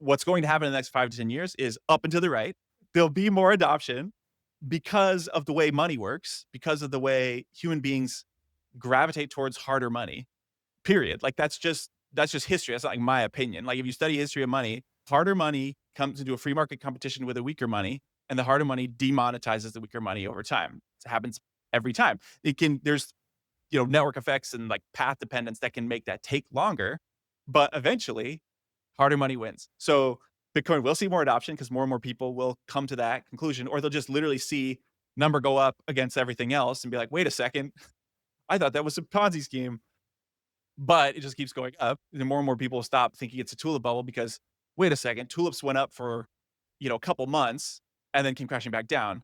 what's going to happen in the next 5 to 10 years is up and to the right. There'll be more adoption because of the way money works, because of the way human beings gravitate towards harder money. Period. Like that's just history. That's not like my opinion. Like if you study history of money, harder money comes into a free market competition with a weaker money, and the harder money demonetizes the weaker money over time. It happens every time. There's network effects and like path dependence that can make that take longer, but eventually harder money wins. So Bitcoin will see more adoption because more and more people will come to that conclusion, or they'll just literally see number go up against everything else and be like, wait a second, I thought that was a Ponzi scheme, but it just keeps going up. And more and more people stop thinking it's a tulip bubble because wait a second, tulips went up for, a couple months and then came crashing back down.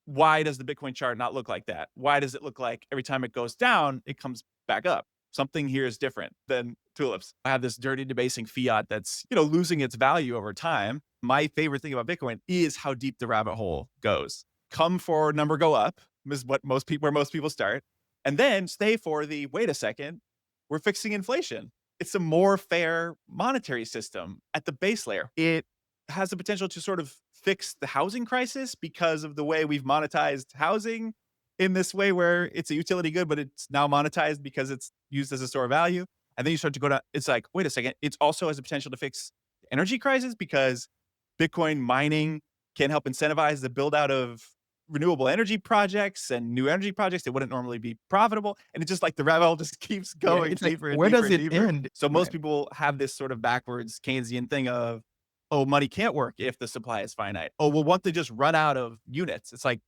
Why does the Bitcoin chart not look like that? Why does it look like every time it goes down, it comes back up? Something here is different than tulips. I have this dirty debasing fiat that's, losing its value over time. My favorite thing about Bitcoin is how deep the rabbit hole goes. Come for number go up is where most people start. And then stay for the, wait a second, we're fixing inflation. It's a more fair monetary system at the base layer. It has the potential to sort of fix the housing crisis because of the way we've monetized housing in this way where it's a utility good, but it's now monetized because it's used as a store of value. And then you start to go down, it's like, wait a second, it's also has the potential to fix the energy crisis because Bitcoin mining can help incentivize the build out of renewable energy projects and new energy projects that wouldn't normally be profitable. And it's just like the rabbit hole just keeps Yeah, going it's like, deeper and where deeper does and it deeper. end? So most Right, people have this sort of backwards Keynesian thing of, oh, money can't work if the supply is finite. Oh, well, won't they just run out of units? It's like,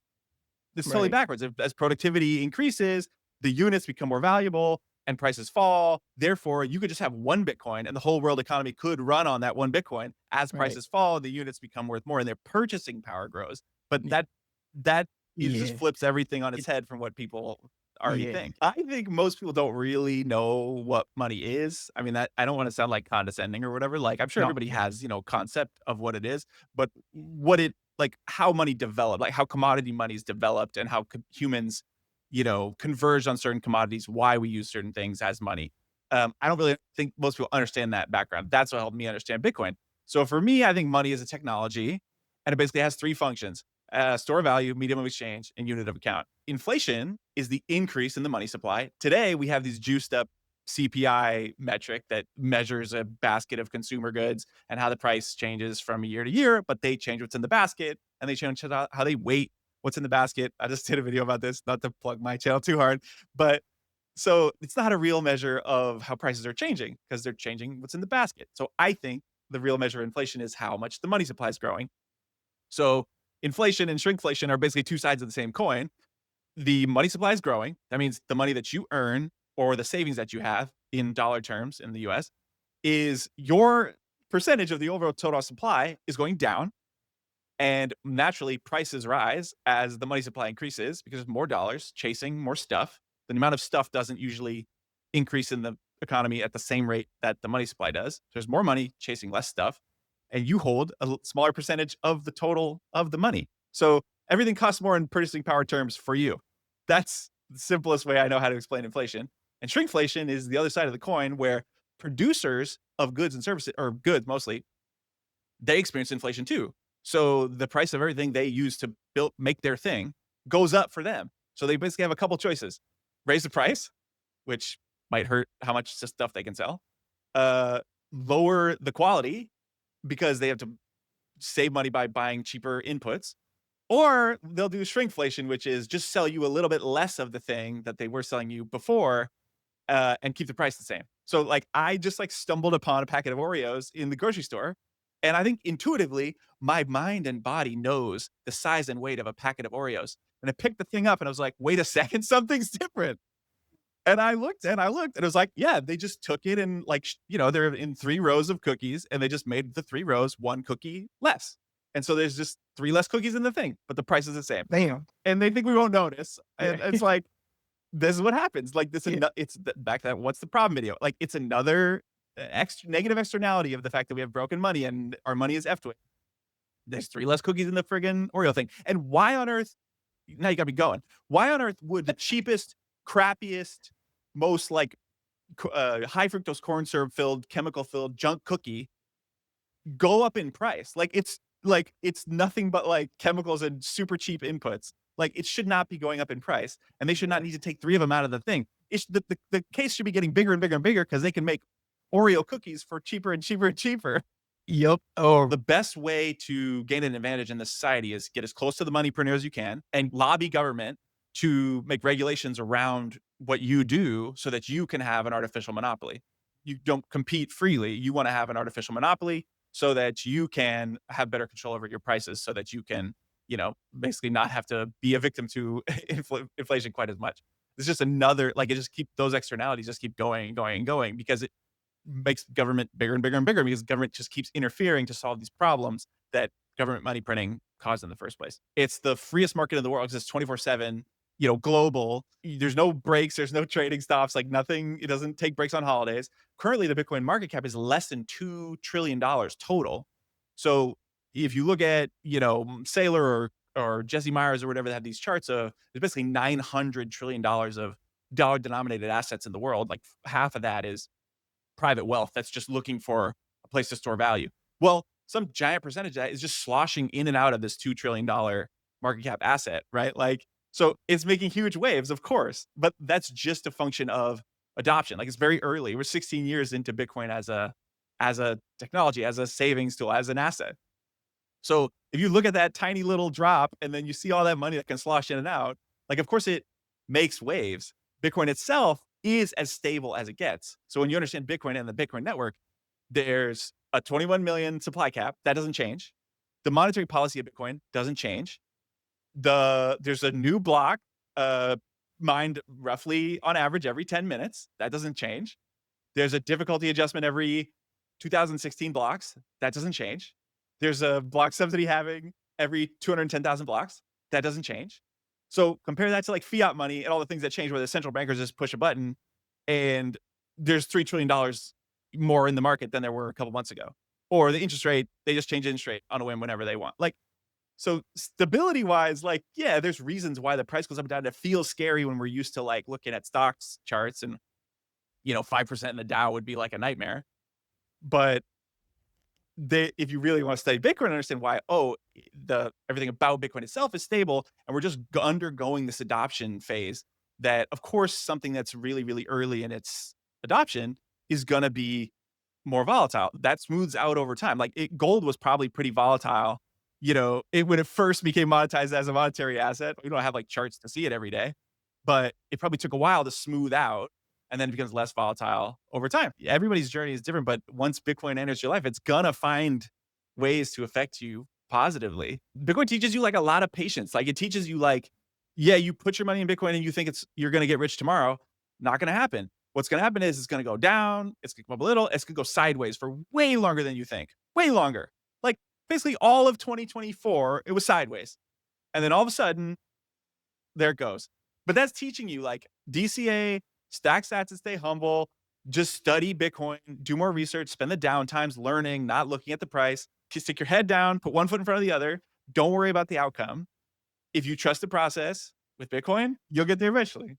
this is totally right, backwards. As productivity increases, the units become more valuable and prices fall. Therefore, you could just have one Bitcoin and the whole world economy could run on that one Bitcoin. As right. prices fall, the units become worth more and their purchasing power grows. But Y that it just yeah, flips everything on its it head from what people already yeah. think. I think most people don't really know what money is. I mean, that I don't want to sound like condescending or whatever. Like I'm sure No, everybody yeah, has, concept of what it is, but what it like how money developed, like how commodity money's developed and how humans, converge on certain commodities, why we use certain things as money. I don't really think most people understand that background. That's what helped me understand Bitcoin. So for me, I think money is a technology and it basically has three functions: store of value, medium of exchange, and unit of account. Inflation is the increase in the money supply. Today, we have these juiced up CPI metric that measures a basket of consumer goods and how the price changes from year to year, but they change what's in the basket and they change how they weight what's in the basket. I just did a video about this, not to plug my channel too hard, but so it's not a real measure of how prices are changing because they're changing what's in the basket. So I think the real measure of inflation is how much the money supply is growing. So inflation and shrinkflation are basically two sides of the same coin. The money supply is growing. That means the money that you earn or the savings that you have in dollar terms in the US is your percentage of the overall total supply is going down. And naturally, prices rise as the money supply increases because there's more dollars chasing more stuff. The amount of stuff doesn't usually increase in the economy at the same rate that the money supply does. There's more money chasing less stuff, and you hold a smaller percentage of the total of the money. So everything costs more in purchasing power terms for you. That's the simplest way I know how to explain inflation. And shrinkflation is the other side of the coin where producers of goods and services, or goods mostly, they experience inflation too. So the price of everything they use to make their thing goes up for them. So they basically have a couple choices: raise the price, which might hurt how much stuff they can sell, uh, lower the quality because they have to save money by buying cheaper inputs, or they'll do shrinkflation, which is just sell you a little bit less of the thing that they were selling you before, and keep the price the same. So like I just like stumbled upon a packet of Oreos in the grocery store. And I think intuitively, my mind and body knows the size and weight of a packet of Oreos. And I picked the thing up and I was like, wait a second, something's different. And I looked and I looked and it was like, yeah, they just took it and like, they're in 3 rows of cookies and they just made the 3 rows one cookie less. And so there's just three less cookies in the thing, but the price is the same. damn. And they think we won't notice. And Yeah, it's like, this is what happens. Like this, yeah, it's back to that. What's the problem video? Like it's another extra negative externality of the fact that we have broken money and our money is effed with. There's three less cookies in the friggin' Oreo thing. And why on earth? Now you got me going. Why on earth would the cheapest, crappiest, most like high fructose corn syrup filled, chemical filled junk cookie go up in price. It's nothing but like chemicals and super cheap inputs. Like it should not be going up in price, and they should not need to take 3 of them out of the thing. The case should be getting bigger and bigger and bigger because they can make Oreo cookies for cheaper and cheaper and cheaper. Yep. Or The best way to gain an advantage in this society is get as close to the money printer as you can and lobby government to make regulations around what you do so that you can have an artificial monopoly. You don't compete freely. You want to have an artificial monopoly so that you can have better control over your prices so that you can, basically not have to be a victim to inflation quite as much. It's just another, like, it just keep those externalities just keep going and going and going because it makes government bigger and bigger and bigger because government just keeps interfering to solve these problems that government money printing caused in the first place. It's the freest market in the world because it's 24/7, global. There's no breaks, there's no trading stops, like nothing. It doesn't take breaks on holidays. Currently, the Bitcoin market cap is less than $2 trillion total. So if you look at, Saylor or Jesse Myers or whatever that have these charts of, there's basically $900 trillion of dollar denominated assets in the world. Like half of that is private wealth that's just looking for a place to store value. Well, some giant percentage of that is just sloshing in and out of this $2 trillion market cap asset, right? Like, so it's making huge waves, of course, but that's just a function of adoption. Like it's very early. We're 16 years into Bitcoin as a technology, as a savings tool, as an asset. So if you look at that tiny little drop and then you see all that money that can slosh in and out, like of course it makes waves. Bitcoin itself is as stable as it gets. So when you understand Bitcoin and the Bitcoin network, there's a 21 million supply cap that doesn't change. The monetary policy of Bitcoin doesn't change. There's a new block uh, mined roughly on average every 10 minutes. That doesn't change. There's a difficulty adjustment every 2016 blocks. That doesn't change. There's a block subsidy halving every 210,000 blocks. That doesn't change. So compare that to like fiat money and all the things that change where the central bankers just push a button and there's $3 trillion more in the market than there were a couple months ago. Or the interest rate, they just change interest rate on a whim whenever they want. Like, so stability wise, like, yeah, there's reasons why the price goes up and down. It feels scary when we're used to like looking at stocks charts and 5% in the Dow would be like a nightmare. But if you really want to study Bitcoin and understand why, the everything about Bitcoin itself is stable, and we're just undergoing this adoption phase. That of course something that's really really early in its adoption is going to be more volatile. That smooths out over time. Like gold was probably pretty volatile. When it first became monetized as a monetary asset. We don't have like charts to see it every day, but it probably took a while to smooth out and then it becomes less volatile over time. Everybody's journey is different, but once Bitcoin enters your life, it's gonna find ways to affect you positively. Bitcoin teaches you like a lot of patience. Like it teaches you like, yeah, you put your money in Bitcoin and you think you're gonna get rich tomorrow. Not gonna happen. What's gonna happen is it's gonna go down, it's gonna come up a little, it's gonna go sideways for way longer than you think. Way longer. Like basically all of 2024, it was sideways. And then all of a sudden, there it goes. But that's teaching you like DCA, stack stats and stay humble, just study Bitcoin, do more research, spend the downtimes learning, not looking at the price. Just stick your head down, put one foot in front of the other. Don't worry about the outcome. If you trust the process with Bitcoin, you'll get there eventually.